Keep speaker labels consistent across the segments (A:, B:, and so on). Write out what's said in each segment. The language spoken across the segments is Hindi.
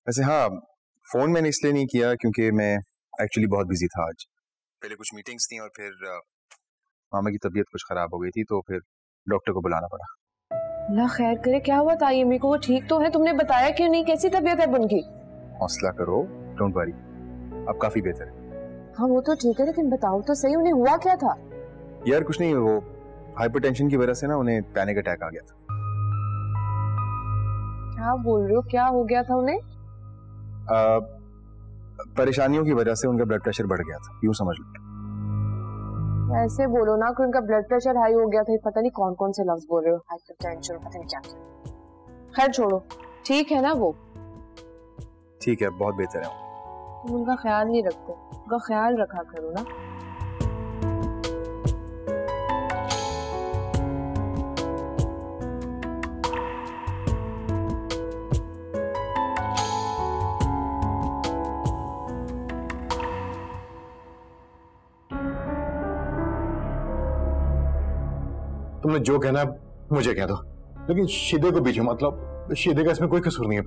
A: वैसे हाँ, फोन मैंने इसलिए नहीं किया क्योंकि मैं एक्चुअली बहुत बिजी था आज। पहले कुछ मीटिंग्स थी और फिर मामा की तबीयत कुछ खराब हो गई थी तो फिर डॉक्टर को बुलाना पड़ा।
B: अल्लाह खैर करे, क्या हुआ तायमी को? वो ठीक तो है? तुमने बताया क्यों नहीं? कैसी तबीयत है उनकी?
A: हौसला करो, डोंट वरी, अब काफी बेहतर है।
B: हाँ वो तो ठीक है, लेकिन बताओ तो सही, उन्हें हुआ क्या था?
A: यार कुछ नहीं, वो हाइपरटेंशन की वजह से ना उन्हें पैनिक अटैक आ गया था।
B: क्या बोल रहे हो? क्या हो गया था उन्हें?
A: परेशानियों की वजह से उनका ब्लड प्रेशर बढ़ गया था, यूं समझ लो।
B: ऐसे बोलो ना कि उनका ब्लड प्रेशर हाई हो गया था। पता नहीं कौन कौन से लफ्ज बोल रहे हो, हाइपरटेंशन, पता नहीं क्या। खैर छोड़ो, ठीक है ना वो?
A: ठीक है, बहुत बेहतर है।
B: तुम उनका ख्याल नहीं रखते, उनका ख्याल रखा करो ना।
C: तुमने जो कहना मुझे कह दो, लेकिन शीदे को बीच में, मतलब शीदे का इसमें कोई कसूर नहीं है।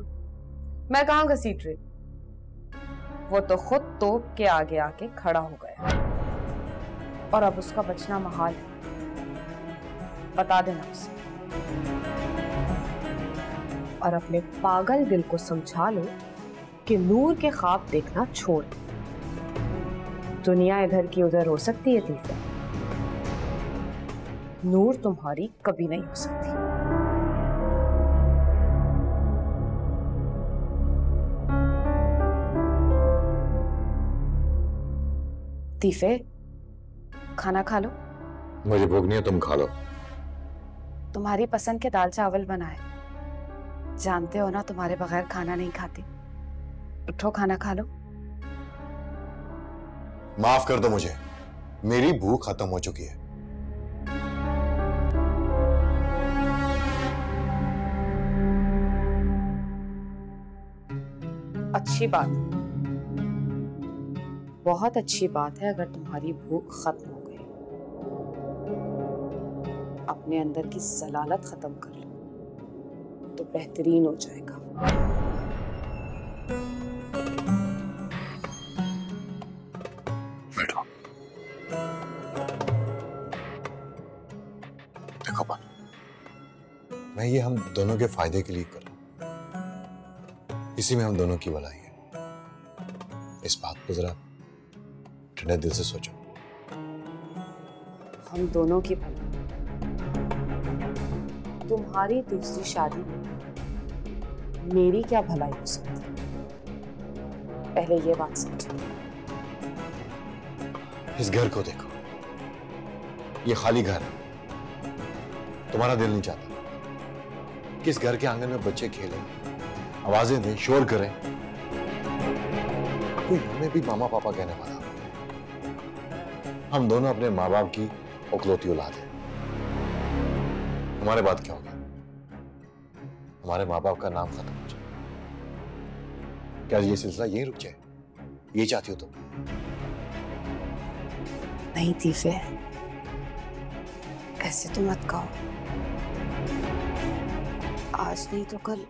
B: मैं कहाँ घसीट रही, वो तो खुद तोप के आगे आके खड़ा हो गया और अब उसका बचना महाल है। बता देना उसे और अपने पागल दिल को समझा लो कि नूर के ख्वाब देखना छोड़। दुनिया इधर की उधर हो सकती है तीफे, नूर तुम्हारी कभी नहीं हो सकती। तीफे, खाना खा लो।
C: मुझे भूख नहीं है, तुम खा लो।
B: तुम्हारी पसंद के दाल चावल बनाए, जानते हो ना तुम्हारे बगैर खाना नहीं खाती। उठो खाना खा लो।
C: माफ कर दो मुझे, मेरी भूख खत्म हो चुकी है।
B: अच्छी बात, बहुत अच्छी बात है अगर तुम्हारी भूख खत्म हो गई। अपने अंदर की जलालत खत्म कर लो तो बेहतरीन हो जाएगा।
C: बैठो। देखो पान, मैं ये हम दोनों के फायदे के लिए कर रहा हूं, इसी में हम दोनों की भलाई है। इस बात को जरा ठंडे दिल से सोचो।
B: हम दोनों की भलाई, तुम्हारी दूसरी शादी में मेरी क्या भलाई हो सकती? पहले ये बात समझो।
C: इस घर को देखो, ये खाली घर है। तुम्हारा दिल नहीं चाहता कि इस घर के आंगन में बच्चे खेलें, आवाजें दें, शोर करें? कोई हमें भी मामा पापा कहने वाला? हम दोनों अपने माँ बाप की औलाद औलाद हैं। हमारे बाद क्या होगा? हमारे माँ बाप का नाम खत्म हो जाए। क्या ये सिलसिला यहीं रुक जाए? ये चाहती हो तुम?
B: नहीं तीफे, ऐसे तो मत कहो। आज नहीं तो कल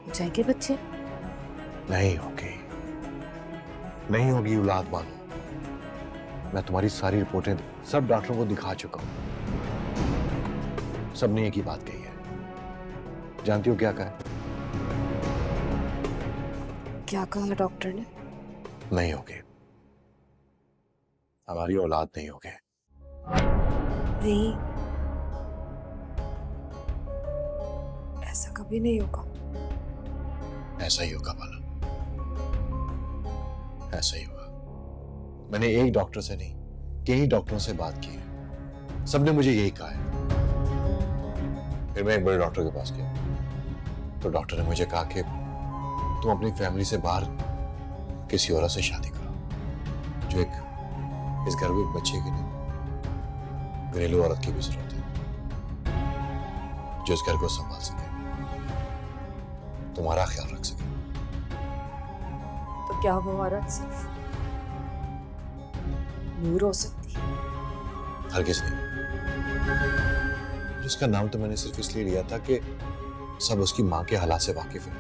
B: हो जाएंगे बच्चे।
C: नहीं होगी, नहीं होगी औलाद मानो। मैं तुम्हारी सारी रिपोर्टें सब डॉक्टरों को दिखा चुका हूं, सबने एक ही बात कही है। जानती हो क्या कहा?
B: क्या कहा डॉक्टर ने?
C: नहीं होगी, हमारी औलाद नहीं होगी।
B: नहीं, ऐसा कभी नहीं होगा।
C: ऐसा ही होगा बाला, ऐसा ही होगा। मैंने एक डॉक्टर से नहीं, कई डॉक्टरों से बात की है, सबने मुझे यही कहा है। फिर मैं एक बड़े डॉक्टर के पास गया तो डॉक्टर ने मुझे कहा कि तुम अपनी फैमिली से बाहर किसी औरत से शादी करो, जो एक इस घर में एक बच्चे की नहीं, घरेलू औरत की भी जरूरत है, जो इस घर को संभाल सके, तुम्हारा ख्याल रख सके।
B: तो क्या वो औरत सिर्फ नूर हो सकती है?
C: हरगिज़ नहीं। उसका नाम तो मैंने सिर्फ इसलिए लिया था कि सब उसकी मां के हालात से वाकिफ है।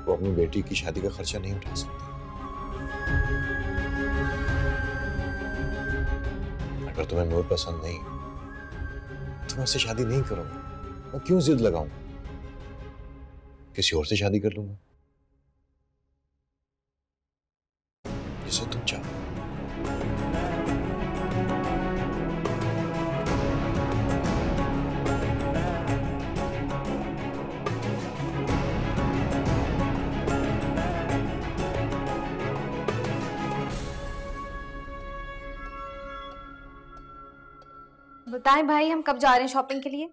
C: वो अपनी बेटी की शादी का खर्चा नहीं उठा सकती। अगर तुम्हें मोर पसंद नहीं तो मैं उससे शादी नहीं करूंगा। मैं क्यों जिद लगाऊं? किसी और से शादी कर लूंगा जिसे तुम चाहो।
B: बताएं भाई, हम कब जा रहे हैं शॉपिंग के लिए?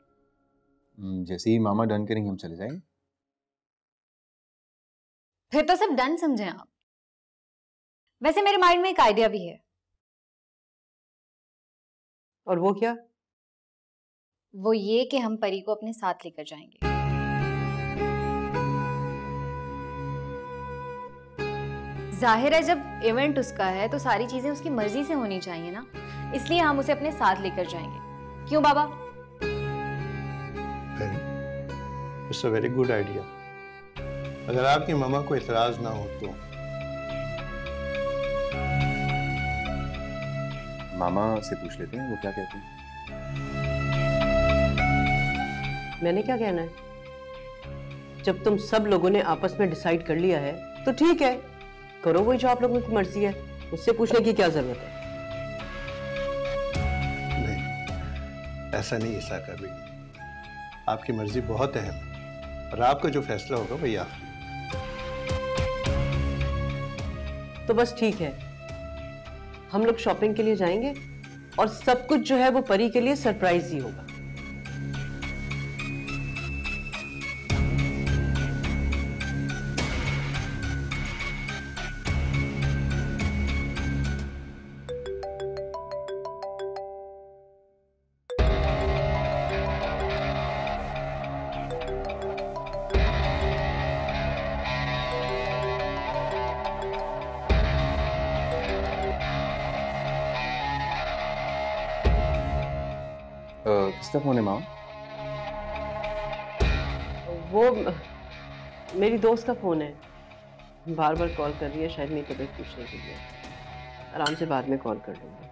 A: जैसे ही मामा डन करेंगे हम चले जाएंगे।
D: फिर तो सब डन समझे आप। वैसे मेरे माइंड में एक आइडिया भी है।
E: और वो क्या?
D: वो ये कि हम परी को अपने साथ लेकर जाएंगे। जाहिर है जब इवेंट उसका है तो सारी चीजें उसकी मर्जी से होनी चाहिए ना, इसलिए हम उसे अपने साथ लेकर जाएंगे। क्यों बाबा?
F: It's a very good idea. अगर आपकी मामा को इतराज ना हो तो।
A: मामा से पूछ लेते हैं वो क्या कहते हैं।
E: मैंने क्या कहना है? जब तुम सब लोगों ने आपस में डिसाइड कर लिया है तो ठीक है, करो वही जो आप लोगों की मर्जी है। मुझसे पूछने की क्या जरूरत है?
F: नहीं, ऐसा नहीं इसाका बेटी, आपकी मर्जी बहुत अहम है और आपका जो फैसला होगा वही आखिरी।
E: तो बस ठीक है, हम लोग शॉपिंग के लिए जाएंगे और सब कुछ जो है वो परी के लिए सरप्राइज ही होगा।
A: किसका फोन है मामा?
E: वो मेरी दोस्त का फोन है, बार बार कॉल कर रही है, शायद मेरी तबीयत पूछने के लिए। आराम से बाद में कॉल कर लूंगी।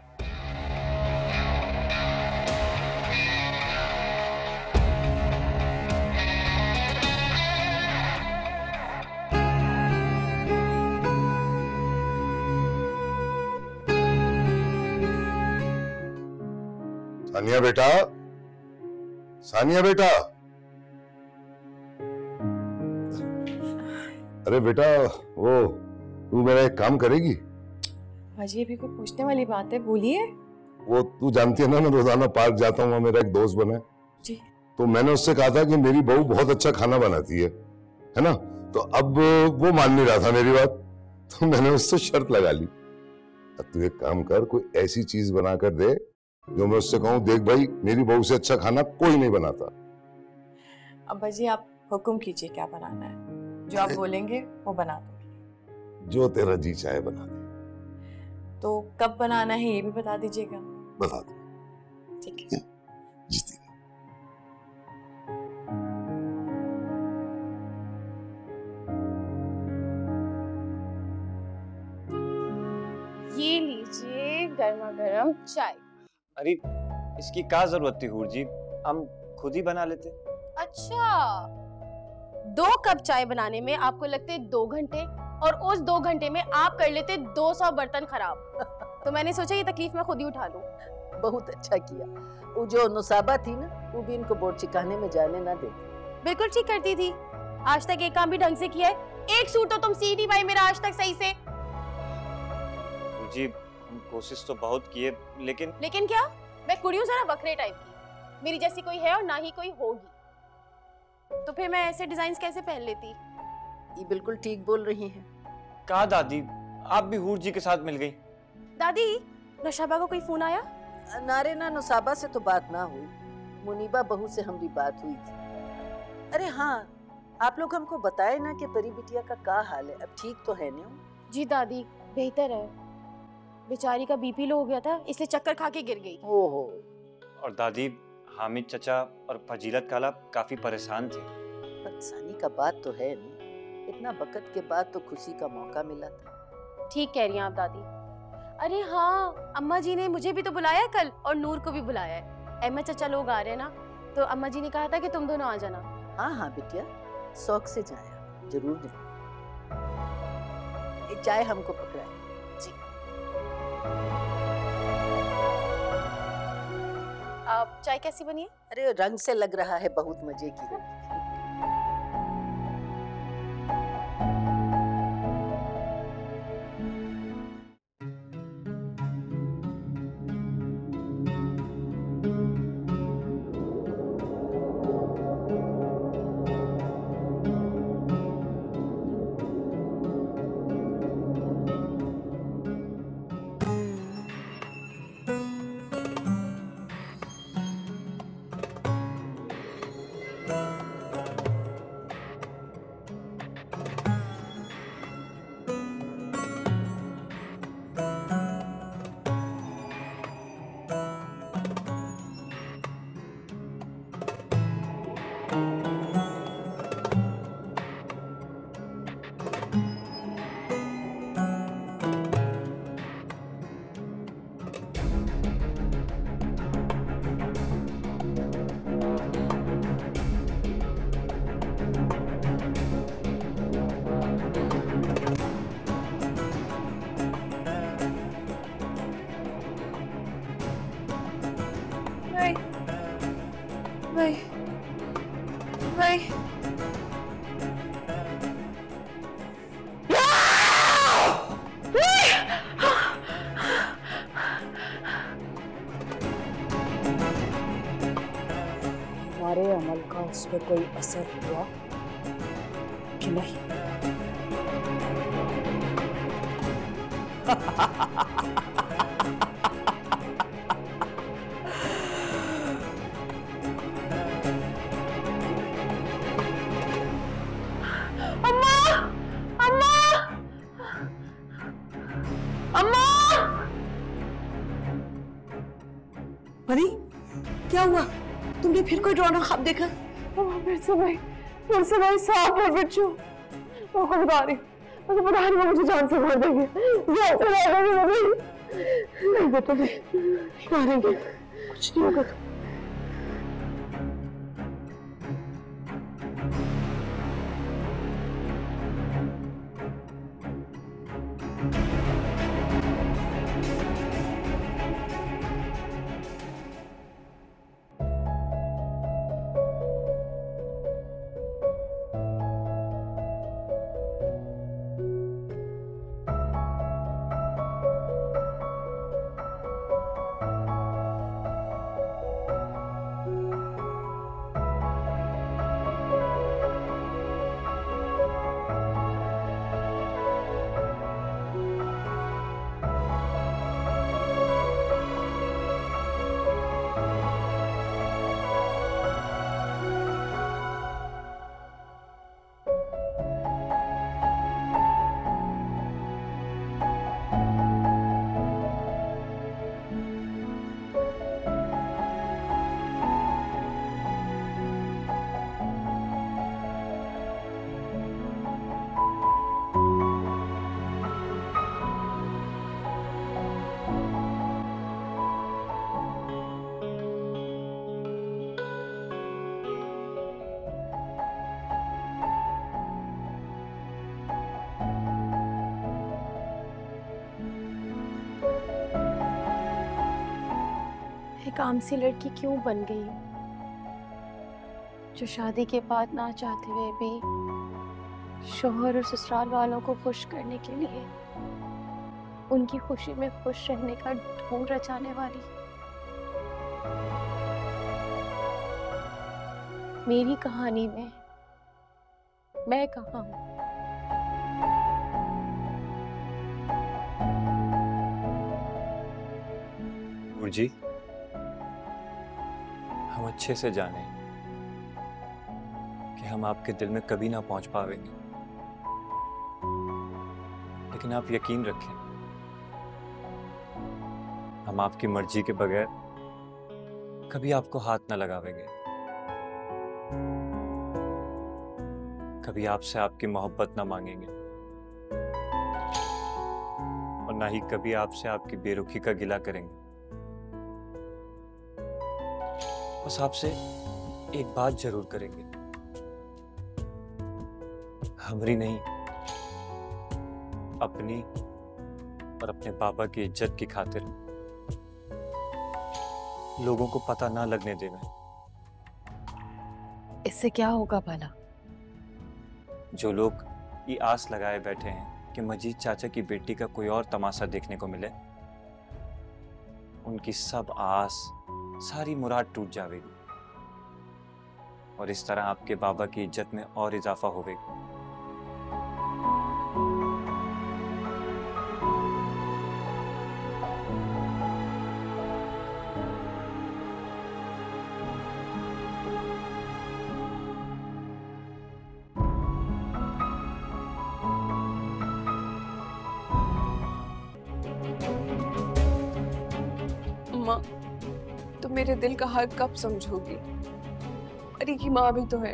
G: सानिया बेटा, सानिया बेटा, अरे बेटा वो तू मेरा एक काम करेगी?
B: अजी अभी कोई पूछने वाली बात है, बोलिए।
G: वो तू जानती है ना मैं रोजाना पार्क जाता हूँ, मेरा एक दोस्त बना है
B: जी।
G: तो मैंने उससे कहा था कि मेरी बहू बहुत अच्छा खाना बनाती है ना? तो अब वो मान नहीं रहा था मेरी बात, तो मैंने उससे शर्त लगा ली। अब तू एक काम कर, कोई ऐसी चीज बना कर दे जो मैं उससे कहूँ देख भाई मेरी बहू से अच्छा खाना कोई नहीं बनाता।
B: अब्बा जी आप हुक्म कीजिए, क्या बनाना है? जो आप बोलेंगे वो बना दूंगी।
G: जो तेरा जी चाहे बना दे।
B: तो कब बनाना है ये भी बता दीजिएगा।
G: बता दो।
B: ठीक है।
G: जीती।
H: ये लीजिए गर्मा गर्म चाय।
I: अरे इसकी क्या जरूरत थी हूर जी, हम खुद ही बना लेते।
H: अच्छा, 2 कप चाय बनाने में आपको लगते 2 घंटे और उस 2 घंटे में आप कर लेते 200 बर्तन खराब। तो मैंने सोचा ये तकलीफ मैं खुद ही उठा लूं।
J: बहुत अच्छा किया। वो जो नुसाबा थी ना, वो भी इनको बोर्ड चिकाने में जाने ना दे।
H: बिल्कुल ठीक करती थी, आज तक एक काम भी ढंग से किया है। एक सूट तो तुम सी नहीं पाई मेरा आज तक सही से।
I: जी हम कोशिश तो बहुत किए, लेकिन
H: क्या? मैं कुड़ी हूँ जरा बकरे टाइप की, मेरी जैसी कोई है और ना ही कोई होगी। तो फिर मैं ऐसे डिजाइन कैसे पहन लेती?
J: ये बिल्कुल ठीक बोल रही हैं।
I: कहा दादी, आप भी हूर जी के साथ मिल गई।
H: दादी, नौशाबा को कोई फोन आया?
J: नारे ना, नुसाबा से तो बात ना हुई, मुनीबा बहू से हमारी बात हुई थी। अरे हाँ, आप लोग हमको बताए ना कि परी बिटिया का क्या हाल है, अब ठीक तो है ना?
H: जी दादी बेहतर है, बेचारी का बीपी लो हो गया था इसलिए चक्कर खा के गिर गई।
J: ओहो।
I: और दादी, हामिद चचा और फजीलत खाला काफी परेशान थे।
J: परेशानी का बात तो है नहीं, इतना वक्त के बाद तो खुशी का मौका मिला था।
H: ठीक कह रही हैं आप दादी। अरे हाँ, अम्मा जी ने मुझे भी तो बुलाया है कल, और नूर को भी बुलाया है। अहमद चाचा लोग आ रहे हैं ना, तो अम्मा जी ने कहा था कि तुम दोनों आ जाना।
J: हाँ हाँ बिटिया, शौक से जाया जरूर दे। ये चाय हमको पकड़ाए।
H: जी। आप चाय कैसी बनी है?
J: अरे रंग से लग रहा है बहुत मजे की है।
B: हमारे अमल का उस पर कोई असर हुआ कि नहीं?
E: परी, क्या हुआ? तुमने फिर कोई डरावना ख्वाब देखा?
B: फिर से भाई सांप है बिच्छू। मैं आपको बता रही हूँ, मुझे जान से मार देंगे। नहीं बेटा, नहीं मारेंगे, कुछ नहीं होगा।
H: एक आम सी लड़की क्यों बन गई हूँ, जो शादी के बाद ना चाहते हुए भी शोहर और ससुराल वालों को खुश करने के लिए उनकी खुशी में खुश रहने का ढोंग रचाने वाली। मेरी कहानी में मैं कहाँ हूँ?
I: जी, हम अच्छे से जाने कि हम आपके दिल में कभी ना पहुंच पाएंगे, लेकिन आप यकीन रखें, हम आपकी मर्जी के बगैर कभी आपको हाथ ना लगावेंगे, कभी आपसे आपकी मोहब्बत ना मांगेंगे और ना ही कभी आपसे आपकी बेरुखी का गिला करेंगे। बस आपसे एक बात जरूर करेंगे, हमारी नहीं, अपनी और अपने पापा की इज्जत की खातिर लोगों को पता ना लगने देना।
H: इससे क्या होगा भला?
I: जो लोग ये आस लगाए बैठे हैं कि मजीद चाचा की बेटी का कोई और तमाशा देखने को मिले, उनकी सब आस, सारी मुराद टूट जाएगी और इस तरह आपके बाबा की इज्जत में और इजाफा होगा।
K: माँ, तुम मेरे दिल का हाल कब समझोगी? परी की माँ भी तो है,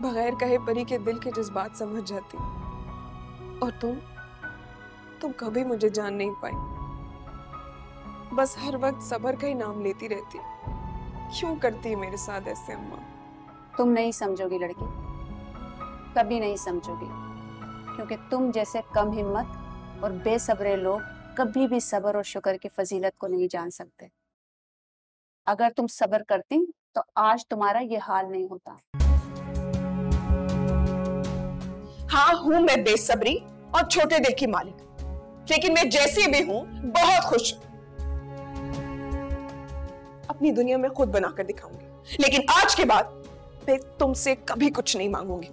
K: बगैर कहे परी के दिल के जज्बात समझ जाती। और तुम कभी मुझे जान नहीं पाई, बस हर वक्त सब्र का ही नाम लेती रहती। क्यों करती है मेरे साथ ऐसे अम्मा?
L: तुम नहीं समझोगी लड़की, कभी नहीं समझोगी, क्योंकि तुम जैसे कम हिम्मत और बेसब्रे लोग कभी भी सब्र और शुक्र की फजीलत को नहीं जान सकते। अगर तुम सब्र करती तो आज तुम्हारा ये हाल नहीं होता।
K: हाँ, हूँ मैं बेसब्री और छोटे दिल की मालिक, लेकिन मैं जैसी भी हूँ बहुत खुश हूँ। अपनी दुनिया में खुद बनाकर दिखाऊंगी, लेकिन आज के बाद मैं तुमसे कभी कुछ नहीं मांगूंगी।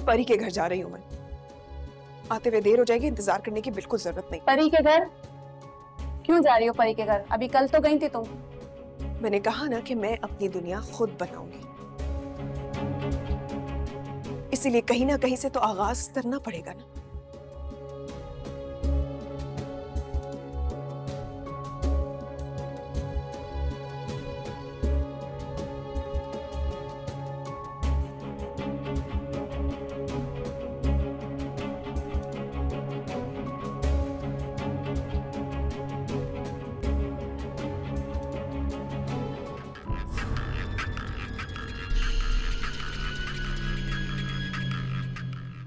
K: परी के घर जा रही हूँ मैं, आते हुए देर हो जाएगी, इंतजार करने की बिल्कुल जरूरत नहीं।
L: परी के घर क्यों जा रही हो? परी के घर अभी कल तो गई थी तुम।
K: मैंने कहा ना कि मैं अपनी दुनिया खुद बनाऊंगी, इसीलिए कहीं ना कहीं से तो आगाज करना पड़ेगा ना।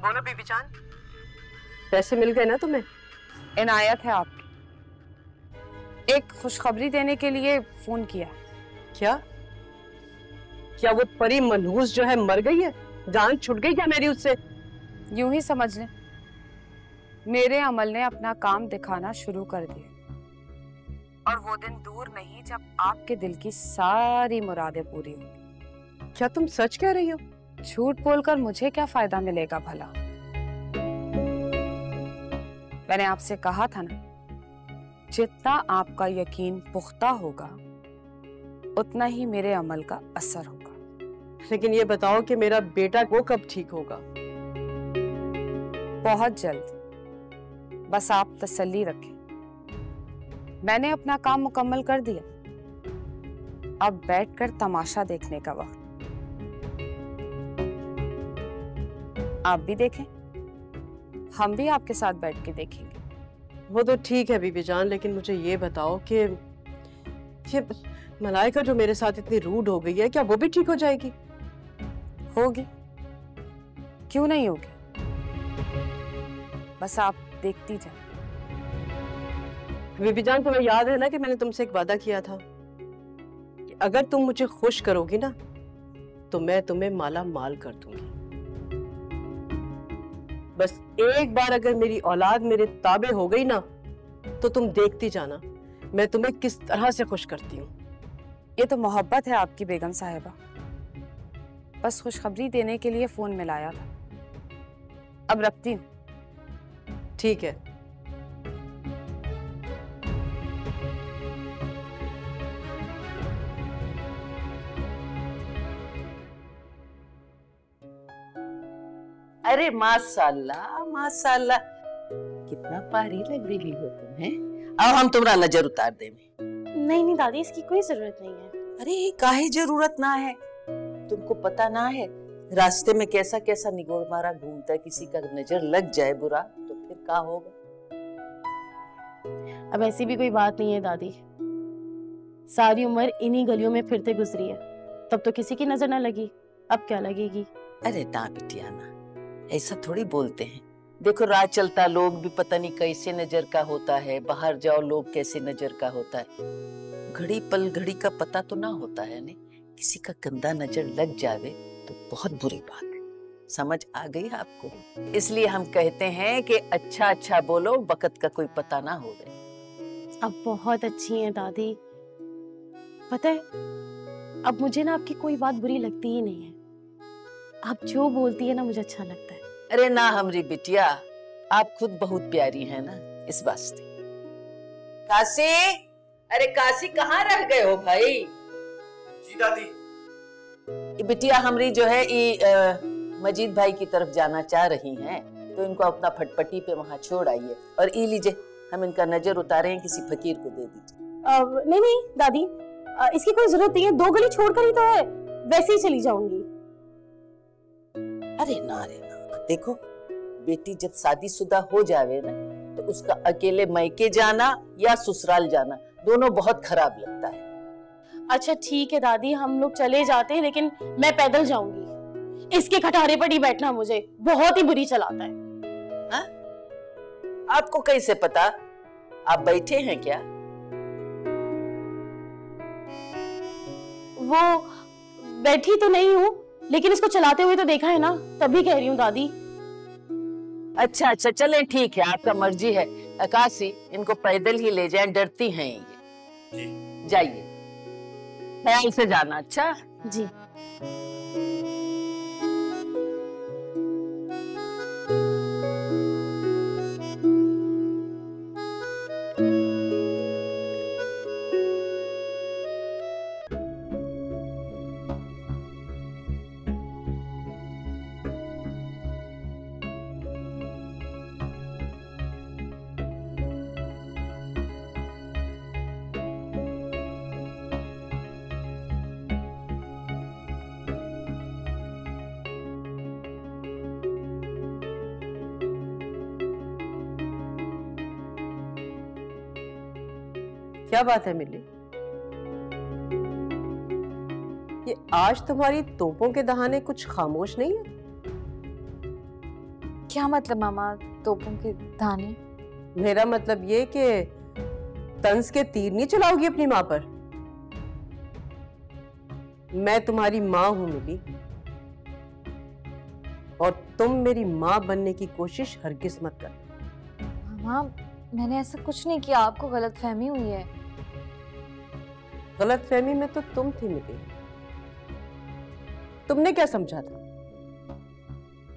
K: बोलो बीबी जान,
E: पैसे मिल गए ना तुम्हें?
B: इनायत है आपकी, एक खुशखबरी देने के लिए फोन किया।
E: क्या क्या वो परी मनहूस जो है मर गई है? जान छूट गई क्या मेरी उससे?
B: यूं ही समझ लें, मेरे अमल ने अपना काम दिखाना शुरू कर दिया और वो दिन दूर नहीं जब आपके दिल की सारी मुरादें पूरी होंगी।
E: क्या तुम सच कह रही हो?
B: झूठ बोलकर मुझे क्या फायदा मिलेगा भला? मैंने आपसे कहा था ना, जितना आपका यकीन पुख्ता होगा उतना ही मेरे अमल का असर होगा।
E: लेकिन ये बताओ कि मेरा बेटा वो कब ठीक होगा?
B: बहुत जल्द, बस आप तसल्ली रखें। मैंने अपना काम मुकम्मल कर दिया, अब बैठकर तमाशा देखने का वक्त। आप भी देखें, हम भी आपके साथ बैठ के देखेंगे।
E: वो तो ठीक है बीबी जान, लेकिन मुझे ये बताओ कि ये मलाइका जो मेरे साथ इतनी रूड हो गई है, क्या वो भी ठीक हो जाएगी?
B: होगी, क्यों नहीं होगी, बस आप देखती जाएं।
E: बीबी जान, तुम्हें याद है ना कि मैंने तुमसे एक वादा किया था कि अगर तुम मुझे खुश करोगी ना तो मैं तुम्हें माला माल कर दूंगी। बस एक बार अगर मेरी औलाद मेरे ताबे हो गई ना तो तुम देखती जाना मैं तुम्हें किस तरह से खुश करती हूँ।
B: ये तो मोहब्बत है आपकी बेगम साहिबा, बस खुशखबरी देने के लिए फोन मिलाया था। अब रखती हूँ।
E: ठीक है।
J: अरे माशाल्लाह माशाल्लाह, कितना पारी लग रही हो तुम, हैं? अब हम तुम्हारा नजर उतार देंगे।
H: नहीं नहीं दादी, इसकी कोई जरूरत नहीं है।
J: अरे काहे जरूरत ना है? तुमको पता ना है रास्ते में कैसा कैसा निगोड़ मारा घूमता है, किसी का नजर लग जाए बुरा तो फिर क्या होगा।
H: अब ऐसी भी कोई बात नहीं है दादी, सारी उम्र इन्हीं गलियों में फिरते गुजरी है, तब तो किसी की नजर ना लगी, अब क्या लगेगी।
J: अरे ना बिटिया ना, ऐसा थोड़ी बोलते हैं। देखो राह चलता लोग भी पता नहीं कैसे नजर का होता है, बाहर जाओ लोग कैसे नजर का होता है। घड़ी पल घड़ी का पता तो ना होता है ने, किसी का गंदा नजर लग जावे तो बहुत बुरी बात है। समझ आ गई आपको? इसलिए हम कहते हैं कि अच्छा अच्छा बोलो, वक्त का कोई पता ना होवे।
H: अब बहुत अच्छी हैं दादी, पता है अब मुझे ना आपकी कोई बात बुरी लगती ही नहीं है, आप जो बोलती है ना मुझे अच्छा लगता है।
J: अरे ना हमारी बिटिया, आप खुद बहुत प्यारी है ना, इस वास्ते। काशी, अरे काशी कहाँ रह गए हो भाई?
M: जी दादी।
J: बिटिया हमारी जो है ये मजीद भाई की तरफ जाना चाह रही हैं, तो इनको अपना फटपटी पे वहाँ छोड़ आइए। और ये लीजिए, हम इनका नजर उतारे हैं, किसी फकीर को दे दीजिए।
H: नहीं नहीं दादी, इसकी कोई जरूरत नहीं है, 2 गली छोड़कर ही तो है, वैसे ही चली जाऊंगी।
J: अरे ना रे ना, देखो बेटी जब शादीशुदा हो जावे ना तो उसका अकेले मायके जाना या ससुराल जाना दोनों बहुत खराब लगता है।
H: अच्छा ठीक है दादी, हम लोग चले जाते हैं, लेकिन मैं पैदल जाऊंगी, इसके खटारे पर ही बैठना मुझे बहुत ही बुरी चलाता है।
J: हा? आपको कैसे पता? आप बैठे हैं क्या?
H: वो बैठी तो नहीं हूँ, लेकिन इसको चलाते हुए तो देखा है ना, तभी कह रही हूँ दादी।
J: अच्छा अच्छा चले ठीक है, आपका मर्जी है। काशी, इनको पैदल ही ले जाएं, डरती हैं ये। जाइए, ख्याल से जाना। अच्छा
H: जी।
E: क्या बात है मिली? ये आज तुम्हारी तोपों के दहाने कुछ खामोश नहीं है?
D: क्या मतलब मामा तोपों के दहाने?
E: मेरा मतलब ये कि तंज के तीर नहीं चलाओगी अपनी माँ पर। मैं तुम्हारी माँ हूं मिली, और तुम मेरी माँ बनने की कोशिश हरगिज मत कर।
D: मामा मैंने ऐसा कुछ नहीं किया, आपको गलतफहमी हुई है।
E: गलतफहमी में तो तुम थी मिली। तुमने क्या समझा था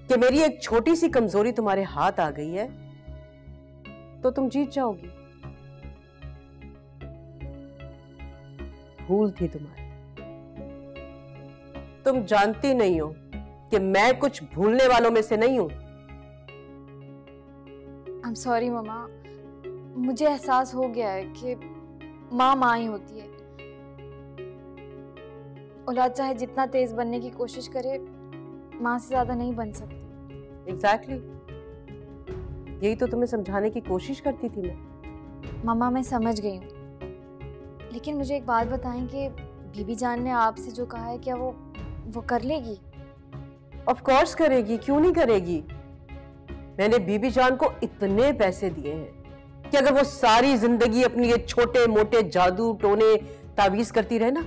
E: कि मेरी एक छोटी सी कमजोरी तुम्हारे हाथ आ गई है तो तुम जीत जाओगी? भूल थी तुम्हारी। तुम जानती नहीं हो कि मैं कुछ भूलने वालों में से नहीं हूं।
D: I'm sorry मामा, मुझे एहसास हो गया है कि माँ माँ ही होती है। औलाद चाहे जितना तेज बनने की कोशिश करे, माँ से ज्यादा नहीं बन सकती।
E: Exactly. यही तो तुम्हें समझाने की कोशिश करती थी मैं।
D: मामा मैं समझ गई हूँ, लेकिन मुझे एक बात बताएं कि बीबी जान ने आपसे जो कहा है, क्या वो कर लेगी?
E: Of course करेगी, क्यों नहीं करेगी। मैंने बीबी जान को इतने पैसे दिए हैं कि अगर वो सारी जिंदगी अपनी ये छोटे मोटे जादू टोने तावीज करती रहे ना,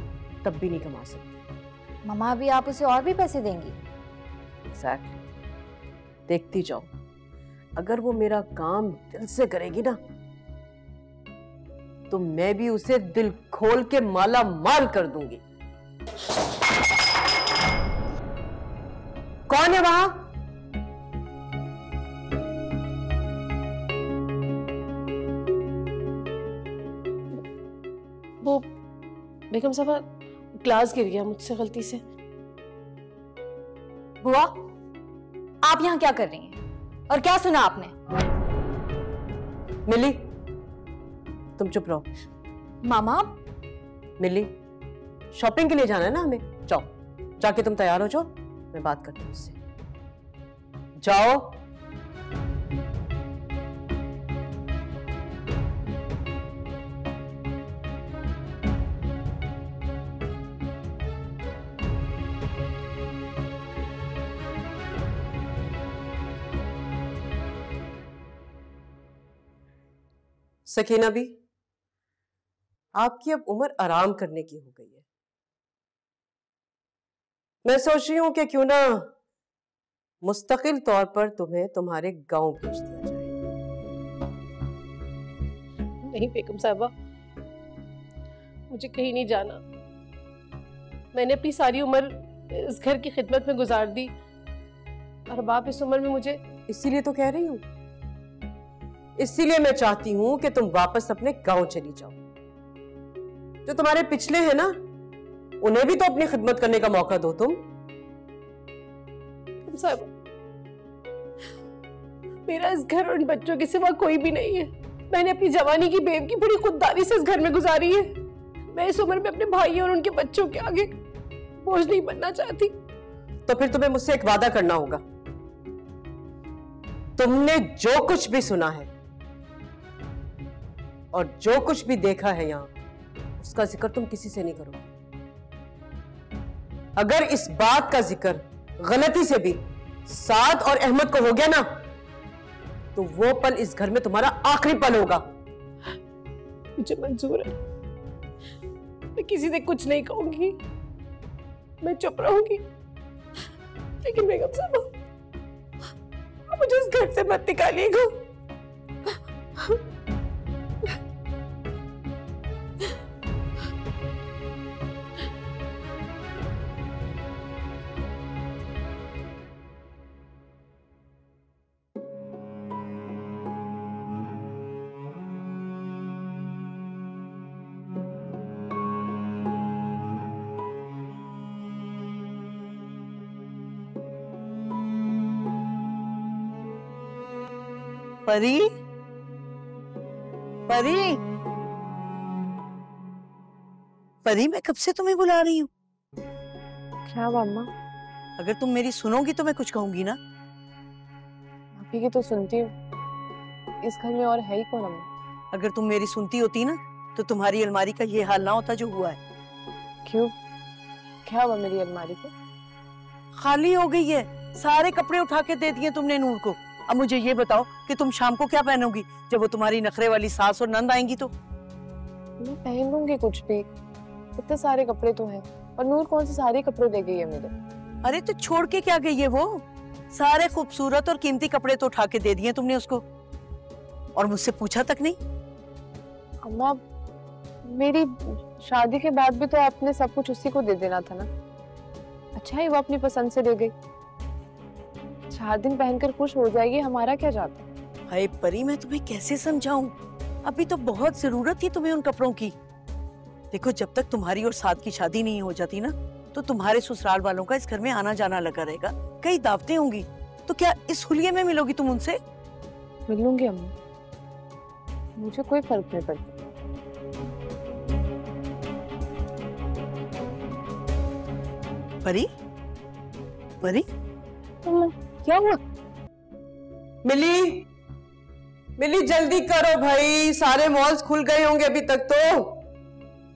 E: तब भी नहीं कमा सकती।
D: मामा अभी आप उसे और भी पैसे देंगी?
E: Exactly. देखती जाओ, अगर वो मेरा काम दिल से करेगी ना, तो मैं भी उसे दिल खोल के माला माल कर दूंगी। कौन है वहां?
H: वो बेगम साहबा, ग्लास गिर गया मुझसे गलती से।
D: बुआ, आप यहाँ क्या कर रही हैं? और क्या सुना आपने?
E: मिली, तुम चुप रहो।
D: मामा।
E: मिली, शॉपिंग के लिए जाना है ना हमें, जाओ, जाके तुम तैयार हो जाओ, मैं बात करती हूँ उससे। जाओ। सकीना भी, आपकी अब उम्र आराम करने की हो गई है। मैं सोच रही हूं कि क्यों ना मुस्तकिल तौर पर तुम्हें तुम्हारे गांव भेज दिया जाए।
H: नहीं बेगम साहबा, मुझे कहीं नहीं जाना। मैंने अपनी सारी उम्र इस घर की खिदमत में गुजार दी और अब आप इस उम्र में मुझे।
E: इसीलिए तो कह रही हूँ, इसीलिए मैं चाहती हूँ कि तुम वापस अपने गांव चली जाओ। जो तुम्हारे पिछले हैं ना, उन्हें भी तो अपनी खिदमत करने का मौका दो तुम।
H: साहब, मेरा इस घर और इन बच्चों के सिवा कोई भी नहीं है। मैंने अपनी जवानी की बेवकी बड़ी खुददारी से इस घर में गुजारी है। मैं इस उम्र में अपने भाइयों और उनके बच्चों के आगे बोझ नहीं बनना चाहती।
E: तो फिर तुम्हें मुझसे एक वादा करना होगा। तुमने जो कुछ भी सुना है और जो कुछ भी देखा है यहाँ, उसका जिक्र तुम किसी से नहीं करोगे। अगर इस बात का जिक्र गलती से भी साद और अहमद को हो गया ना, तो वो पल इस घर में तुम्हारा आखिरी पल होगा।
H: मुझे मंजूर है, मैं किसी से कुछ नहीं कहूंगी, मैं चुप रहूंगी। लेकिन बेगम साहब, मुझे इस घर से मत निकालिएगा।
J: परी, परी, परी, मैं कब से तुम्हें बुला रही हूँ।
K: क्या मम्मा?
J: अगर तुम मेरी सुनोगी तो मैं कुछ कहूंगी ना।
K: अभी की तो सुनती हूँ, इस घर में और है ही कौन अम्मा?
J: अगर तुम मेरी सुनती होती ना, तो तुम्हारी अलमारी का ये हाल ना होता जो हुआ है।
K: क्यों? क्या हुआ मेरी अलमारी को?
J: खाली हो गई है, सारे कपड़े उठा के दे दिए तुमने नूर को। अब मुझे ये बताओ कि तुम शाम को क्या पहनोगी जब वो तुम्हारी नखरे वाली सास और नंद आएंगी तो?
K: मैं पहन लूंगी कुछ भी, इतने सारे कपड़े तो हैं। और नूर कौन से सारे कपड़े दे गई है मेरे?
J: अरे तो छोड़ के क्या गई है वो? सारे खूबसूरत और कीमती कपड़े तो उठा के दे दिए तुमने उसको, और मुझसे पूछा तक नहीं।
K: अम्मा, मेरी शादी के बाद भी तो आपने सब कुछ उसी को दे देना था ना। अच्छा ही वो अपनी पसंद से ले गई। 4 दिन पहनकर खुश हो जाएगी, हमारा क्या जाता।
J: हाय परी, मैं तुम्हें कैसे समझाऊं? अभी तो बहुत जरूरत थी तुम्हें उन कपड़ों की। देखो, जब तक तुम्हारी और साद की शादी नहीं हो जाती ना, तो तुम्हारे ससुराल वालों का इस घर में आना जाना लगा रहेगा। कई दावतें होंगी, तो क्या इस हुलिये में मिलोगी तुम उनसे?
K: मिलूंगी अम्मा, मुझे कोई फर्क नहीं पड़ता।
J: परी, परी,
K: क्या हुआ?
E: मिली, मिली, जल्दी करो भाई, सारे मॉल्स खुल गए होंगे अभी तक तो।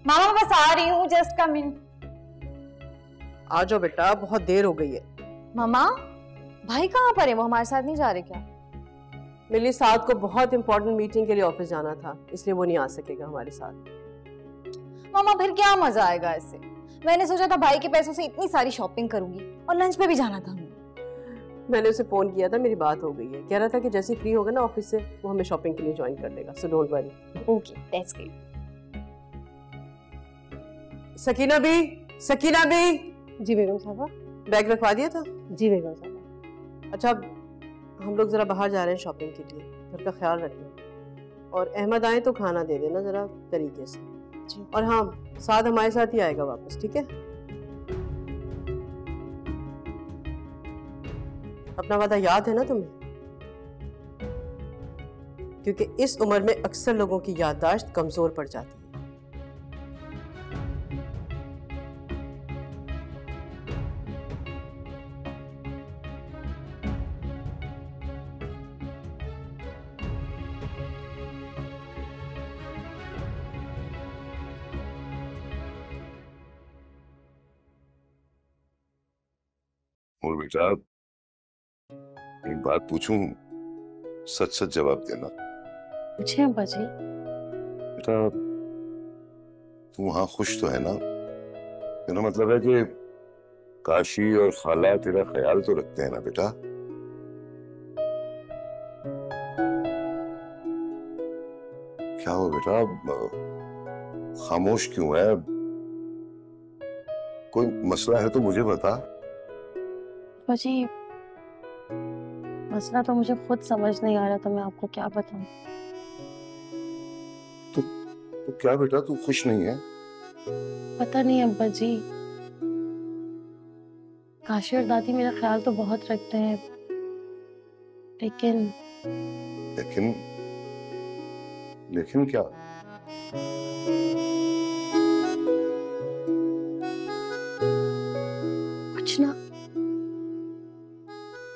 D: मामा बस आ रही हूँ, जस्ट कम इन।
E: आ जाओ बेटा, बहुत देर हो गई है।
D: मामा, भाई कहाँ पर है? वो हमारे साथ नहीं जा रहे क्या?
E: मिली, साथ को बहुत इंपॉर्टेंट मीटिंग के लिए ऑफिस जाना था, इसलिए वो नहीं आ सकेगा हमारे साथ।
D: मामा फिर क्या मजा आएगा इससे? मैंने सोचा था भाई के पैसों से इतनी सारी शॉपिंग करूंगी, और लंच पे भी जाना था हमें।
E: मैंने उसे फोन किया था, मेरी बात हो गई है। कह रहा था कि जैसे फ्री होगा ना ऑफिस से, वो हमें शॉपिंग के लिए ज्वाइन कर लेगा, so don't worry.
D: Okay, that's great.
E: Sakina भी, सकीना भी।
K: जी बेगम साहबा।
E: बैग रखवा दिया था?
K: जी बेगम साहबा।
E: अच्छा, हम लोग जरा बाहर जा रहे हैं शॉपिंग के लिए, घर का ख्याल रखना। और अहमद आए तो खाना दे देना जरा तरीके से।
K: जी।
E: और हाँ, साथ हमारे साथ ही आएगा वापस, ठीक है? अपना वादा याद है ना तुम्हें? क्योंकि इस उम्र में अक्सर लोगों की याददाश्त कमजोर पड़ जाती है।
G: और बेटा एक बात पूछूं, सच सच जवाब देना।
H: पूछे अब्बा जी।
G: बेटा तू वहां खुश तो है ना? मेरा मतलब है कि काशी और खाला तेरा ख्याल तो रखते हैं ना बेटा? क्या हो बेटा, खामोश क्यों है? कोई मसला है तो मुझे बता।
H: अब्बा जी मसला तो मुझे खुद समझ नहीं आ रहा, तो मैं आपको क्या बताऊं।
G: तो क्या बेटा तू खुश नहीं है?
H: पता नहीं अब्बा जी, काशी और दादी मेरा ख्याल तो बहुत रखते हैं, लेकिन
G: लेकिन क्या?
H: कुछ ना,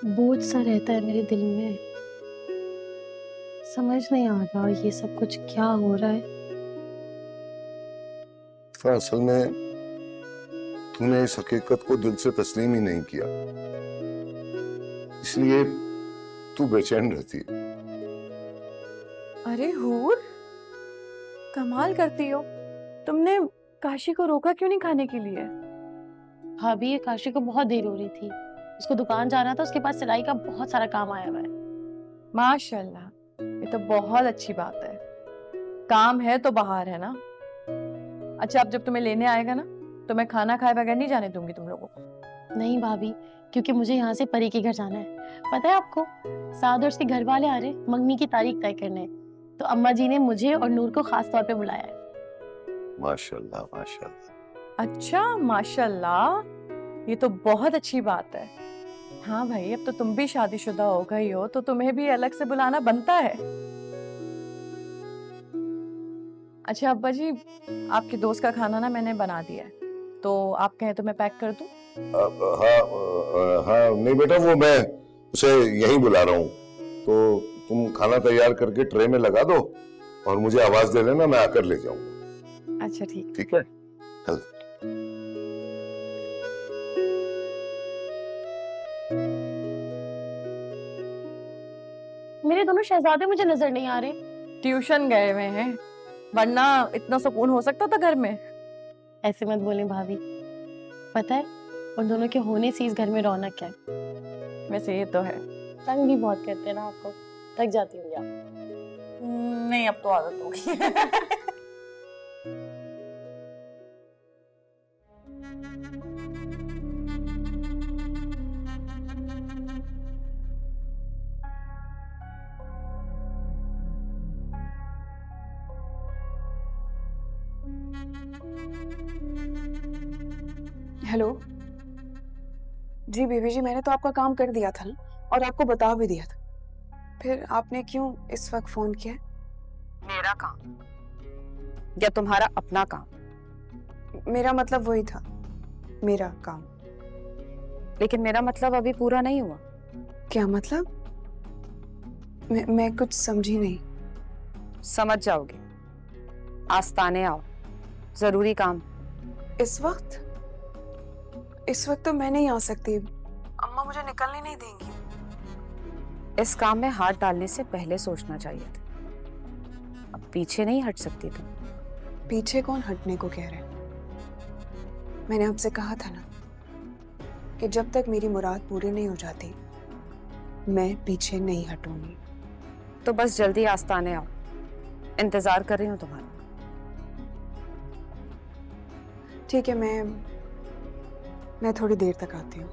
H: बोझ सा रहता है मेरे दिल में। समझ नहीं आ रहा ये सब कुछ क्या हो रहा है।
G: तो असल में तूने इस हकीकत को दिल से तस्लीम ही नहीं किया, इसलिए तू बेचैन रहती है।
B: अरे हूर, कमाल करती हो। तुमने काशी को रोका क्यों नहीं खाने के लिए?
H: भाभी ये काशी को बहुत देर हो रही थी, उसको दुकान जाना था, उसके पास सिलाई का बहुत सारा काम आया हुआ है।
B: माशाल्लाह, ये तो बहुत अच्छी बात है। काम है तो बाहर है ना। अच्छा, अब जब तुम्हें लेने आएगा ना तो मैं खाना खाए बगैर नहीं जाने दूंगी तुम लोगों को।
H: नहीं भाभी, क्योंकि मुझे यहाँ से परी के घर जाना है। पता है आपको, साद और उसके घर वाले आ रहे मंगनी की तारीख तय करने, तो अम्मा जी ने मुझे और नूर को खास तौर पे बुलाया है।
G: माशाल्लाह माशाल्लाह।
B: अच्छा माशाल्लाह, ये तो बहुत अच्छी बात है। हाँ भाई, अब तो तुम भी शादीशुदा हो गई हो तो तुम्हें भी अलग से बुलाना बनता है। अच्छा अब्बा जी, आपके दोस्त का खाना ना मैंने बना दिया है, तो आप कहें तो मैं पैक कर दूं?
G: हाँ नहीं बेटा, वो मैं उसे यहीं बुला रहा हूँ, तो तुम खाना तैयार करके ट्रे में लगा दो और मुझे आवाज दे लेना, मैं आकर ले जाऊंगा।
B: अच्छा ठीक।
G: ठीक है, चल।
H: मेरे दोनों शहजादे मुझे नजर नहीं आ रहे।
B: ट्यूशन गए हुए हैं, वरना इतना सुकून हो सकता था घर में।
H: ऐसे मत बोले भाभी, पता है उन दोनों के होने से इस घर में रौनक है।
B: वैसे ये तो है।
H: तंग भी बहुत करते हैं ना आपको, थक जाती हूँ आप।
B: नहीं, अब तो आदत हो गई। हेलो जी बीबी जी, मैंने तो आपका काम कर दिया था और आपको बता भी दिया था, फिर आपने क्यों इस वक्त फोन किया? मेरा काम या तुम्हारा अपना काम? मेरा मतलब वही था, मेरा काम। लेकिन मेरा मतलब अभी पूरा नहीं हुआ। क्या मतलब? मैं कुछ समझी नहीं। समझ जाओगे, आस्ताने आओ, जरूरी काम। इस वक्त तो मैं नहीं आ सकती, अम्मा मुझे निकलने नहीं देंगी। इस काम में हाथ डालने से पहले सोचना चाहिए था। अब पीछे नहीं हट सकती तुम। पीछे कौन हटने को कह रहे? मैंने आपसे कहा था ना कि जब तक मेरी मुराद पूरी नहीं हो जाती मैं पीछे नहीं हटूंगी। तो बस जल्दी आस्ताने आओ, इंतजार कर रही हूँ तुम्हारा। ठीक है, मैं थोड़ी देर तक आती हूँ।